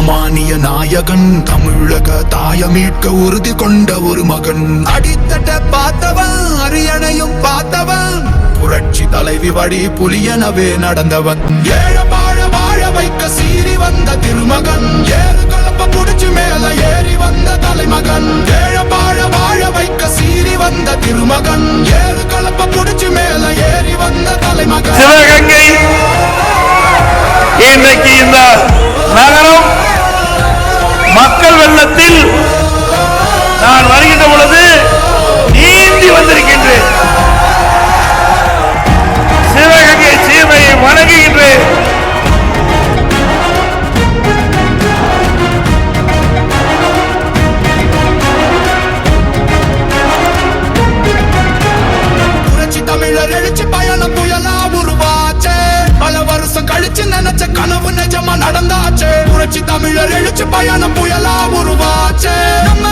சாமானிய நாயகன், தமிழக தாய மீட்க உறுதி கொண்ட ஒரு மகன். அடித்தட்ட பார்த்தவன், அரியணையும் பார்த்தவன், புரட்சி தலைவி வழி புலியனவே நடந்தவன். ஏழ வாழ வாழ வைக்க சீறி வந்த திருமகன், ஏறு கலப்ப புடிச்சு மேல ஏறி வந்த தலைமகன். ஏழ வாழ வாழ வைக்க சீறி வந்த திருமகன், ஏறு கலப்ப புடிச்சு மேல ஏறி வந்த தலைமகன். சிவகங்கை இன்றைக்கு இந்த நகரம் மக்கள் வெள்ளத்தில் நான் வருகின்ற பொழுது நீந்தி வந்திருக்கின்றேன். சிவகங்கை சீமையை வணங்குகின்றேன். புரட்சி தமிழர் எழுச்சி பயணம் புயலா உருவாச்சே, பல வருஷம் கழிச்சு நினைச்ச கனவு நிஜமா நடந்தாச்சே. புரட்சி தமிழர் எழுச்சி பயணம் புயலா உருவாச்சே, நம்ம